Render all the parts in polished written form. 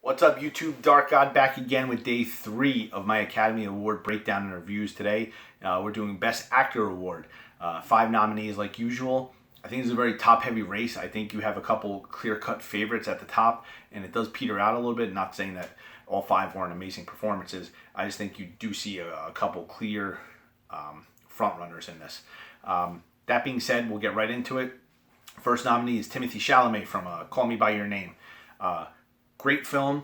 What's up, YouTube? Dark God back again with day 3 of my Academy Award breakdown and reviews today. We're doing Best Actor Award. 5 nominees like usual. I think it's a very top-heavy race. I think you have a couple clear-cut favorites at the top, and it does peter out a little bit. Not saying that all 5 weren't amazing performances. I just think you do see a couple clear front-runners in this. That being said, we'll get right into it. First nominee is Timothée Chalamet from Call Me By Your Name. Great film.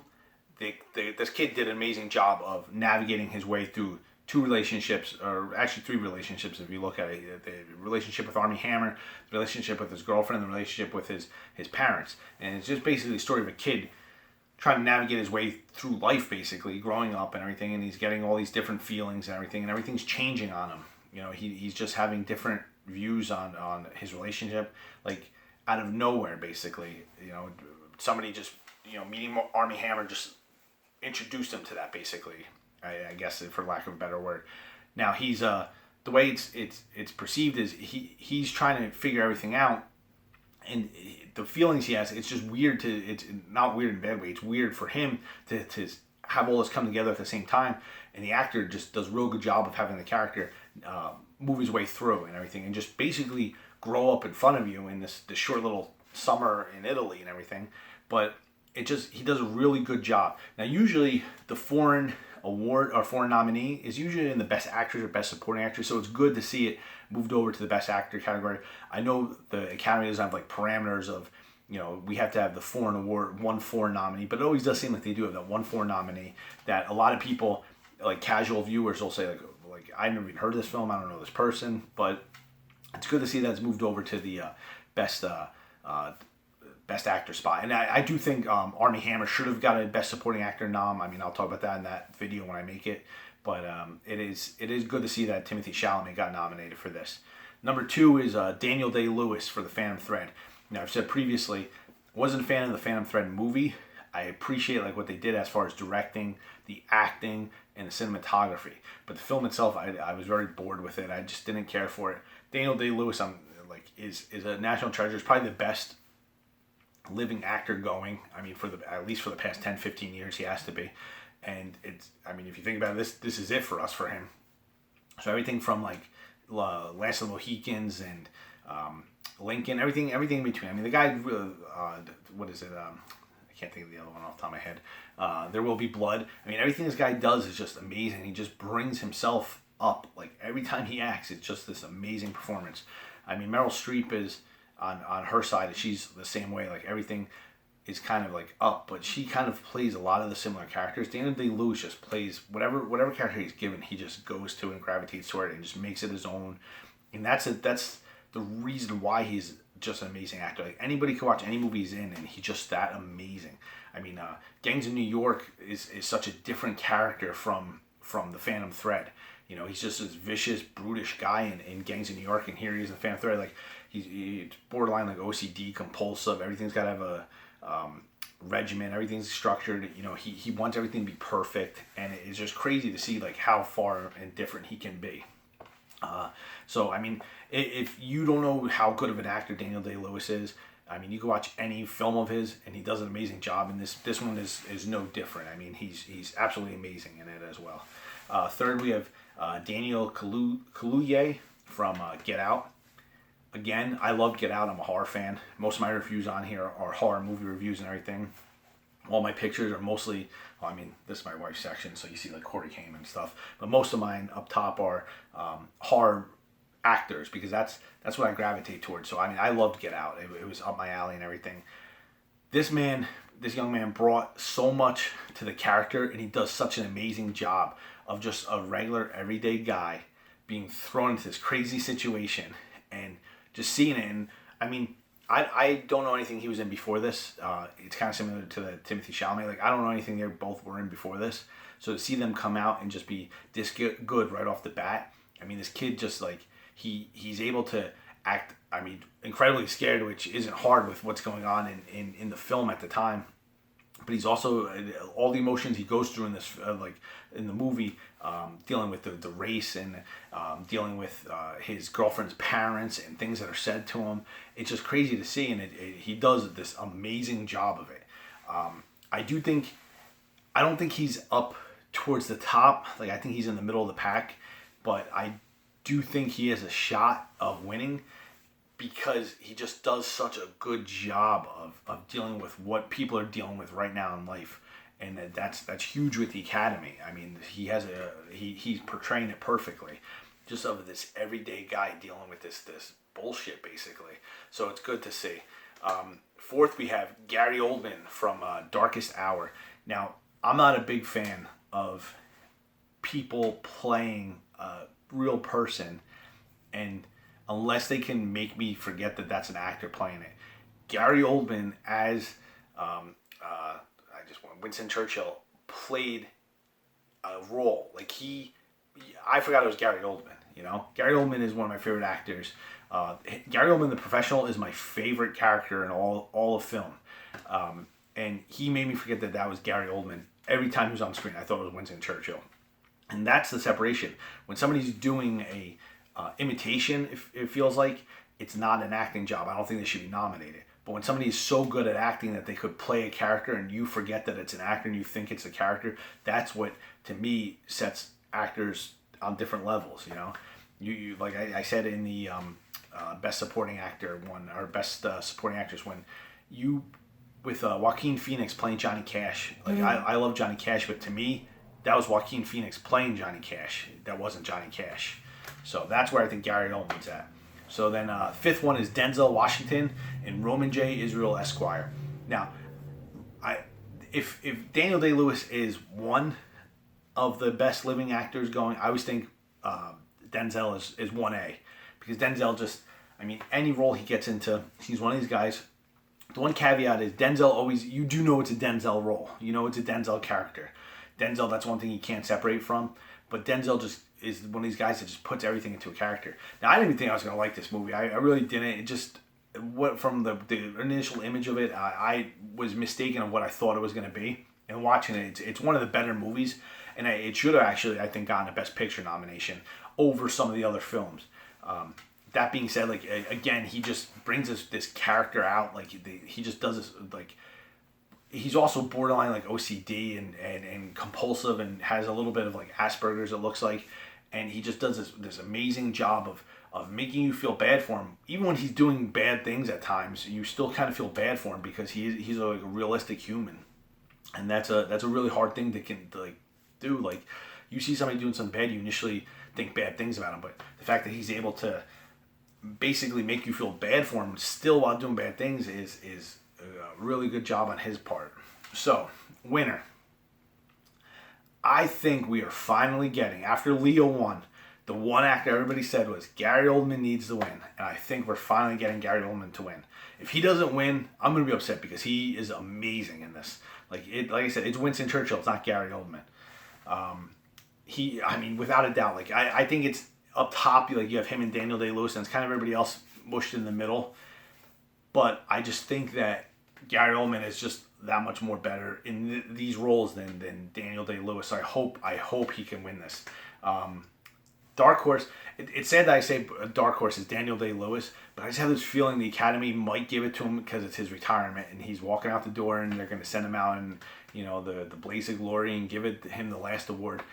This kid did an amazing job of navigating his way through 2 relationships, or actually 3 relationships if you look at it. The relationship with Armie Hammer, the relationship with his girlfriend, the relationship with his parents. And it's just basically the story of a kid trying to navigate his way through life, basically, growing up and everything, and he's getting all these different feelings and everything's changing on him. You know, he's just having different views on his relationship, like out of nowhere, basically. You know, somebody just, meeting Armie Hammer just introduced him to that, basically. I guess, for lack of a better word. Now he's the way it's perceived is he's trying to figure everything out, and the feelings he has, it's just weird it's not weird in a bad way. It's weird for him to have all this come together at the same time, and the actor just does a real good job of having the character move his way through and everything, and just basically grow up in front of you in this short little summer in Italy and everything. But he does a really good job. Now, usually the foreign award or foreign nominee is usually in the Best Actress or Best Supporting Actress, so it's good to see it moved over to the Best Actor category. I know the Academy doesn't have like parameters of, we have to have the foreign award, 1 foreign nominee, but it always does seem like they do have that 1 foreign nominee that a lot of people, like casual viewers, will say like I never even heard of this film, I don't know this person, but it's good to see that it's moved over to the Best Actor spot. And I do think Armie Hammer should have got a Best Supporting Actor nom. I mean, I'll talk about that in that video when I make it. But it is good to see that Timothée Chalamet got nominated for this. Number 2 is Daniel Day-Lewis for The Phantom Thread. Now, I've said previously, I wasn't a fan of the Phantom Thread movie. I appreciate what they did as far as directing, the acting, and the cinematography. But the film itself, I was very bored with it. I just didn't care for it. Daniel Day-Lewis, is a national treasure. It's probably the best living actor going. I mean, at least for the past 10-15 years, he has to be. And if you think about it, this is it for him. So everything from Last of the Mohicans and Lincoln, everything in between. I mean, the guy, what is it? I can't think of the other one off the top of my head. There Will Be Blood. I mean, everything this guy does is just amazing. He just brings himself up. Like, every time he acts, it's just this amazing performance. I mean, Meryl Streep is on her side, she's the same way. Like, everything is kind of up, but she kind of plays a lot of the similar characters. Daniel Day-Lewis just plays whatever character he's given, he just goes to and gravitates toward it and just makes it his own. And that's the reason why he's just an amazing actor. Like, anybody can watch any movie he's in, and he's just that amazing. I mean, Gangs of New York is such a different character from the Phantom Thread. He's just this vicious, brutish guy in Gangs of New York, and here he is in the Phantom Thread. Like, he's borderline OCD, compulsive. Everything's got to have a regimen. Everything's structured. He wants everything to be perfect, and it's just crazy to see how far and different he can be. So I mean, if you don't know how good of an actor Daniel Day-Lewis is, I mean, you can watch any film of his, and he does an amazing job. And this one is no different. I mean, he's absolutely amazing in it as well. Third, we have Daniel Kaluuya from Get Out. Again, I love Get Out. I'm a horror fan. Most of my reviews on here are horror movie reviews and everything. All my pictures are mostly, this is my wife's section, so you see Corey Haim and stuff. But most of mine up top are horror actors, because that's what I gravitate towards. So I loved Get Out. It was up my alley and everything. This young man brought so much to the character, and he does such an amazing job of just a regular, everyday guy being thrown into this crazy situation and just seeing it. And I mean, I don't know anything he was in before this. It's kind of similar to the Timothée Chalamet. I don't know anything they both were in before this. So to see them come out and just be this good right off the bat, I mean, this kid just he's able to act, incredibly scared, which isn't hard with what's going on in the film at the time. But he's also, all the emotions he goes through in this, in the movie, dealing with the race and dealing with his girlfriend's parents and things that are said to him. It's just crazy to see, and he does this amazing job of it. I do think I don't think he's up towards the top. Like, I think he's in the middle of the pack, but I do think he has a shot of winning because he just does such a good job of dealing with what people are dealing with right now in life. And that's huge with the Academy. I mean, he's portraying it perfectly, just of this everyday guy dealing with this bullshit basically. So it's good to see. Fourth, we have Gary Oldman from Darkest Hour. Now, I'm not a big fan of people playing a real person, and unless they can make me forget that that's an actor playing it. Gary Oldman as Winston Churchill played a role. Like I forgot it was Gary Oldman. You know, Gary Oldman is one of my favorite actors. Gary Oldman, the professional, is my favorite character in all of film. And he made me forget that was Gary Oldman. Every time he was on screen, I thought it was Winston Churchill. And that's the separation. When somebody's doing a imitation, it feels like it's not an acting job. I don't think they should be nominated. But when somebody is so good at acting that they could play a character and you forget that it's an actor and you think it's a character, that's what, to me, sets actors on different levels, you know? You like I said in the Best Supporting Actor one, or Best Supporting Actress one, with Joaquin Phoenix playing Johnny Cash, like I love Johnny Cash, but to me, that was Joaquin Phoenix playing Johnny Cash. That wasn't Johnny Cash. So that's where I think Gary Oldman's at. So then fifth one is Denzel Washington in Roman J. Israel Esquire. Now, if Daniel Day-Lewis is one of the best living actors going, I always think Denzel is 1A. Because Denzel just, I mean, any role he gets into, he's one of these guys. The one caveat is Denzel always, you do know it's a Denzel role. You know it's a Denzel character. Denzel, that's one thing you can't separate from. But Denzel just is one of these guys that just puts everything into a character. Now, I didn't even think I was going to like this movie. I really didn't. It just, from the initial image of it, I was mistaken of what I thought it was going to be. And watching it, it's one of the better movies. And it should have actually, I think, gotten a Best Picture nomination over some of the other films. That being said, like, again, he just brings this character out. Like, he just does this, like, he's also borderline like OCD and compulsive and has a little bit of like Asperger's, it looks like. And he just does this amazing job of making you feel bad for him. Even when he's doing bad things at times, you still kind of feel bad for him because he's like a realistic human. And that's a really hard thing to like do. Like, you see somebody doing something bad, you initially think bad things about him. But the fact that he's able to basically make you feel bad for him still while doing bad things is a really good job on his part. So, winner. I think we are finally getting, after Leo won, the one actor everybody said was Gary Oldman needs to win. And I think we're finally getting Gary Oldman to win. If he doesn't win, I'm going to be upset because he is amazing in this. Like I said, it's Winston Churchill. It's not Gary Oldman. Without a doubt, like I think it's up top. Like, you have him and Daniel Day-Lewis, and it's kind of everybody else mushed in the middle. But I just think that Gary Oldman is just that much more better in these roles than Daniel Day-Lewis. So I hope he can win this. Dark horse. It's sad that I say dark horse is Daniel Day-Lewis, but I just have this feeling the Academy might give it to him because it's his retirement and he's walking out the door and they're going to send him out in, you know, the blaze of glory and give him the last award.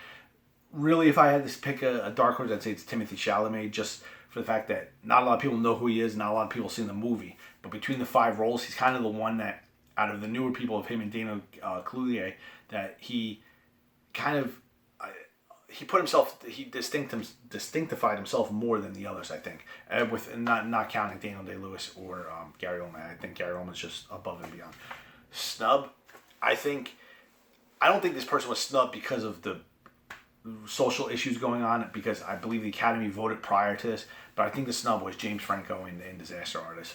Really, if I had to pick a dark horse, I'd say it's Timothée Chalamet, just for the fact that not a lot of people know who he is, not a lot of people have seen the movie. But between the 5 roles, he's kind of the one that, out of the newer people of him and Daniel Kaluuya, that he kind of he distinctified himself more than the others, I think. With not counting Daniel Day-Lewis or Gary Oldman. I think Gary Oldman's just above and beyond. Snub, I don't think this person was snubbed because of the social issues going on, because I believe the Academy voted prior to this, but I think the snub was James Franco in Disaster Artist.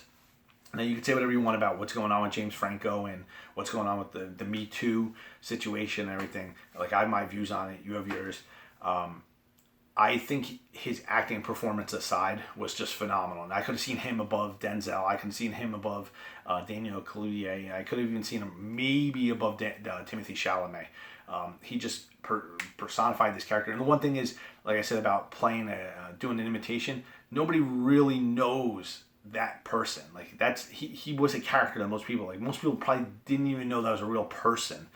Now, you can say whatever you want about what's going on with James Franco and what's going on with the Me Too situation and everything. Like, I have my views on it. You have yours. I think his acting performance aside was just phenomenal. And I could have seen him above Denzel. I could have seen him above Daniel Kaluuya. I could have even seen him maybe above Timothée Chalamet. He just personified this character. And the one thing is, like I said about doing an imitation, nobody really knows that person. Like, he was a character to most people. Like, most people probably didn't even know that was a real person.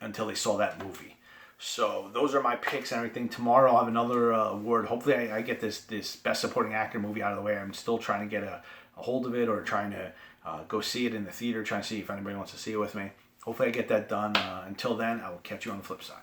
until they saw that movie. So those are my picks and everything. Tomorrow I'll have another award. Hopefully I get this Best Supporting Actor movie out of the way. I'm still trying to get a hold of it, or trying to go see it in the theater, trying to see if anybody wants to see it with me. Hopefully I get that done. Until then, I will catch you on the flip side.